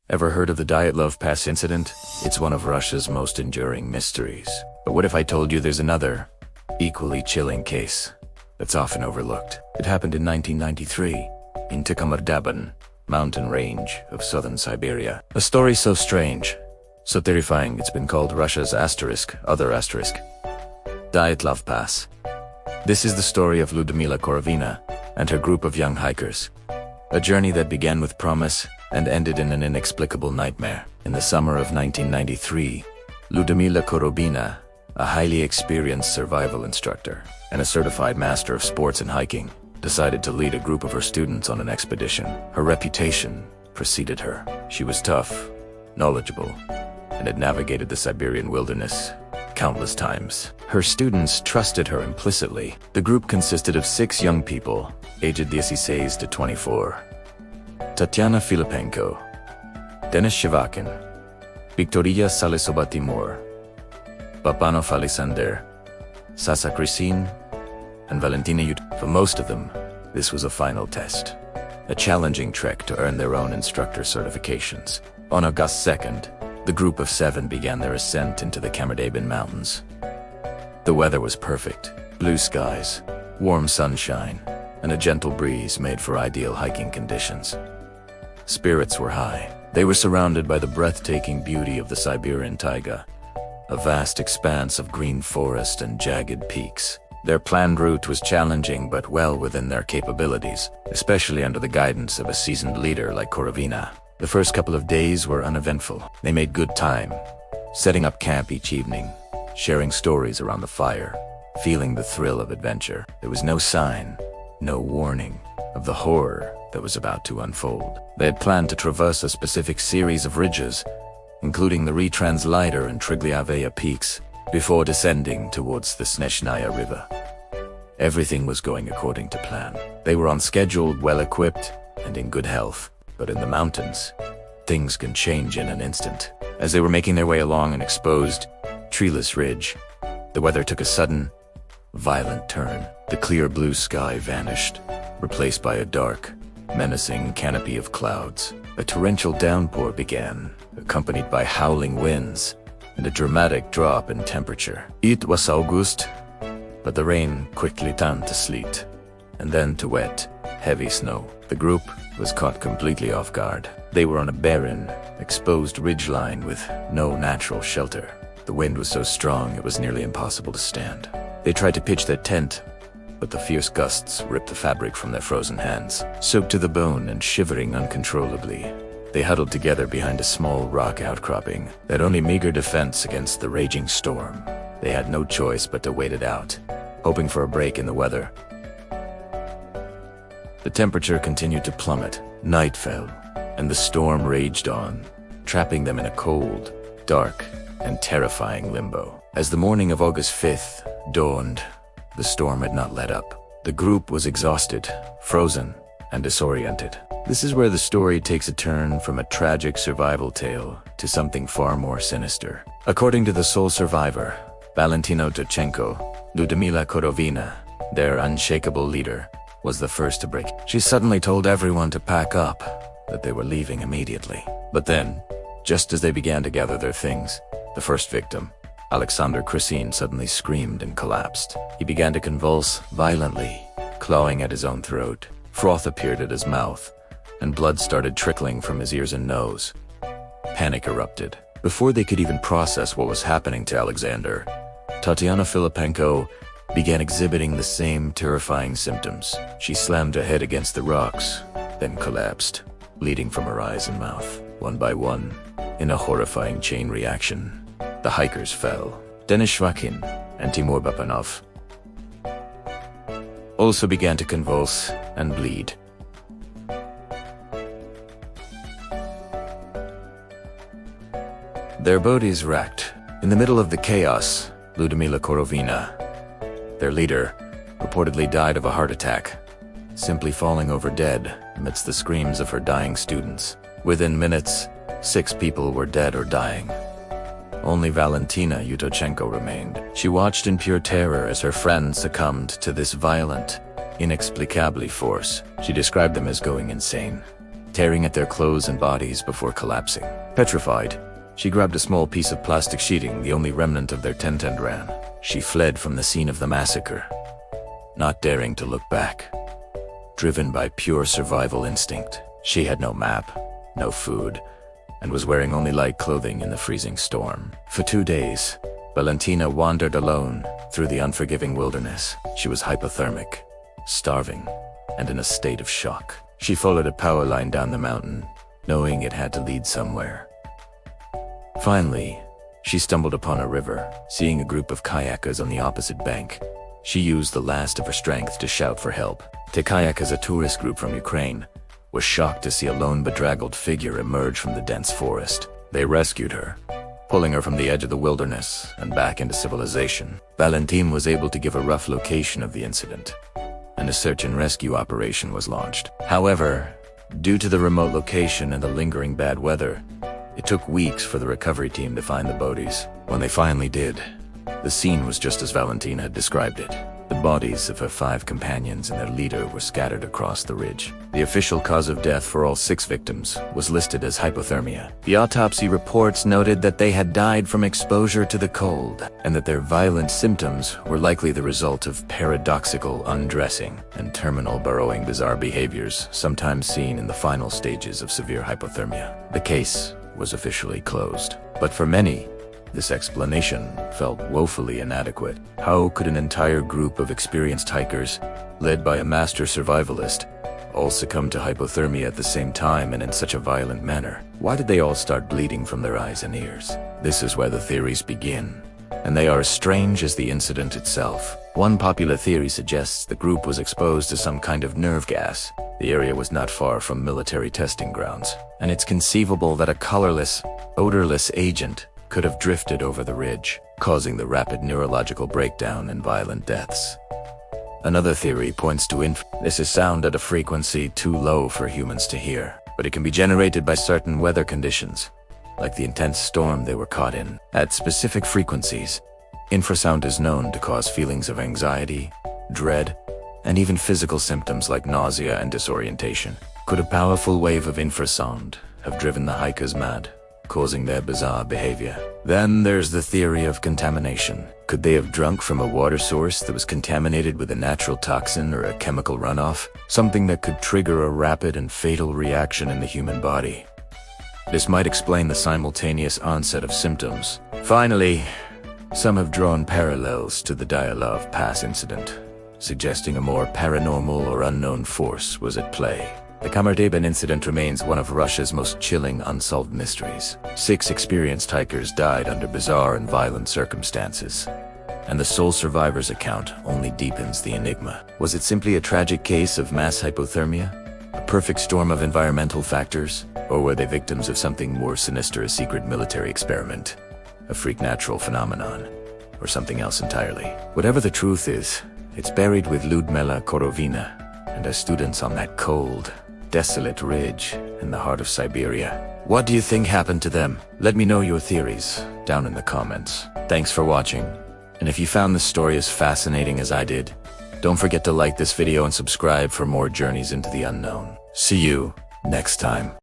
Ever heard of the Dyatlov Pass incident? It's one of Russia's most enduring mysteries. But what if I told you there's another, equally chilling case that's often overlooked? It happened in 1993 in Khamar-Daban mountain range of southern Siberia. A story so strange, so terrifying, it's been called Russia's other asterisk, Dyatlov Pass. This is the story of Lyudmila Korovina and her group of young hikers. A journey that began with promise and ended in an inexplicable nightmare. In the summer of 1993, Lyudmila Korovina, a highly experienced survival instructor and a certified master of sports and hiking, decided to lead a group of her students on an expedition. Her reputation preceded her. She was tough, knowledgeable, and had navigated the Siberian wilderness countless times. Her students trusted her implicitly. The group consisted of 6 young people, aged 16 to 24. Tatiana Filipenko, Denis Shivakin, Victoria Salisoba-Timur, Babanov Alexander, Sasa Christine, and Valentina Yud. For most of them, this was a final test, a challenging trek to earn their own instructor certifications. On August 2nd, the group of 7 began their ascent into the Khamar-Daban mountains. The weather was perfect: blue skies, warm sunshine, and a gentle breeze made for ideal hiking conditions. Spirits were high. They were surrounded by the breathtaking beauty of the Siberian taiga, a vast expanse of green forest and jagged peaks. Their planned route was challenging but well within their capabilities, especially under the guidance of a seasoned leader like Korovina. The first couple of days were uneventful. They made good time, setting up camp each evening, sharing stories around the fire, feeling the thrill of adventure. There was no sign, no warning of the horror that was about to unfold. They had planned to traverse a specific series of ridges, including the Retranslator and Trigliavaya peaks, before descending towards the Snezhnaya River. Everything was going according to plan. They were on schedule, well-equipped, and in good health. But in the mountains, things can change in an instant. As they were making their way along an exposed, treeless ridge, the weather took a sudden, violent turn. The clear blue sky vanished, replaced by a dark, menacing canopy of clouds. A torrential downpour began, accompanied by howling winds and a dramatic drop in temperature. It was August, but the rain quickly turned to sleet, and then to wet, heavy snow. The group was caught completely off guard. They were on a barren, exposed ridgeline with no natural shelter. The wind was so strong it was nearly impossible to stand. They tried to pitch their tent, but the fierce gusts ripped the fabric from their frozen hands. Soaked to the bone and shivering uncontrollably, they huddled together behind a small rock outcropping that only meager defense against the raging storm. They had no choice but to wait it out, hoping for a break in the weather. The temperature continued to plummet. Night fell, and the storm raged on, trapping them in a cold, dark, and terrifying limbo. As the morning of August 5th dawned, the storm had not let up. The group was exhausted, frozen, and disoriented. This is where the story takes a turn from a tragic survival tale to something far more sinister. According to the sole survivor, Valentina Yudchenko, Lyudmila Korovina, their unshakable leader, was the first to break. She suddenly told everyone to pack up, that they were leaving immediately. But then, just as they began to gather their things, the first victim, Alexander Christine, suddenly screamed and collapsed. He began to convulse violently, clawing at his own throat. Froth appeared at his mouth, and blood started trickling from his ears and nose. Panic erupted. Before they could even process what was happening to Alexander, Tatiana Filipenko began exhibiting the same terrifying symptoms. She slammed her head against the rocks, then collapsed, bleeding from her eyes and mouth. One by one, in a horrifying chain reaction, the hikers fell. Denis Shivakin and Timur Babanov also began to convulse and bleed. Their bodies racked. In the middle of the chaos, Lyudmila Korovina, their leader, reportedly died of a heart attack, simply falling over dead amidst the screams of her dying students. Within minutes, 6 people were dead or dying. Only Valentina Yudchenko remained. She watched in pure terror as her friends succumbed to this violent, inexplicably force. She described them as going insane, tearing at their clothes and bodies before collapsing. Petrified, she grabbed a small piece of plastic sheeting, the only remnant of their tent, and ran. She fled from the scene of the massacre, not daring to look back. Driven by pure survival instinct, she had no map, no food, and was wearing only light clothing in the freezing storm. For 2 days, Valentina wandered alone through the unforgiving wilderness. She was hypothermic, starving, and in a state of shock. She followed a power line down the mountain, knowing it had to lead somewhere. Finally, she stumbled upon a river. Seeing a group of kayakers on the opposite bank, she used the last of her strength to shout for help. The kayakers, a tourist group from Ukraine, was shocked to see a lone, bedraggled figure emerge from the dense forest. They rescued her, pulling her from the edge of the wilderness and back into civilization. Valentin was able to give a rough location of the incident, and a search and rescue operation was launched. However, due to the remote location and the lingering bad weather, it took weeks for the recovery team to find the bodies. When they finally did, the scene was just as Valentin had described it. The bodies of her 5 companions and their leader were scattered across the ridge. The official cause of death for all 6 victims was listed as hypothermia. The autopsy reports noted that they had died from exposure to the cold, and that their violent symptoms were likely the result of paradoxical undressing and terminal burrowing, bizarre behaviors sometimes seen in the final stages of severe hypothermia. The case was officially closed, but for many, this explanation felt woefully inadequate. How could an entire group of experienced hikers, led by a master survivalist, all succumb to hypothermia at the same time and in such a violent manner? Why did they all start bleeding from their eyes and ears? This is where the theories begin, and they are as strange as the incident itself. One popular theory suggests the group was exposed to some kind of nerve gas. The area was not far from military testing grounds, and it's conceivable that a colorless, odorless agent could have drifted over the ridge, causing the rapid neurological breakdown and violent deaths. Another theory points to this is sound at a frequency too low for humans to hear, but it can be generated by certain weather conditions, like the intense storm they were caught in. At specific frequencies, infrasound is known to cause feelings of anxiety, dread, and even physical symptoms like nausea and disorientation. Could a powerful wave of infrasound have driven the hikers mad, causing their bizarre behavior? Then there's the theory of contamination. Could they have drunk from a water source that was contaminated with a natural toxin or a chemical runoff? Something that could trigger a rapid and fatal reaction in the human body. This might explain the simultaneous onset of symptoms. Finally, some have drawn parallels to the Dyatlov Pass incident, suggesting a more paranormal or unknown force was at play. The Khamar-Daban incident remains one of Russia's most chilling unsolved mysteries. 6 experienced hikers died under bizarre and violent circumstances, and the sole survivor's account only deepens the enigma. Was it simply a tragic case of mass hypothermia? A perfect storm of environmental factors? Or were they victims of something more sinister, a secret military experiment, a freak natural phenomenon, or something else entirely? Whatever the truth is, it's buried with Ludmila Korovina and her students on that cold, desolate ridge in the heart of Siberia. What do you think happened to them? Let me know your theories down in the comments. Thanks for watching, and if you found this story as fascinating as I did, don't forget to like this video and subscribe for more journeys into the unknown. See you next time.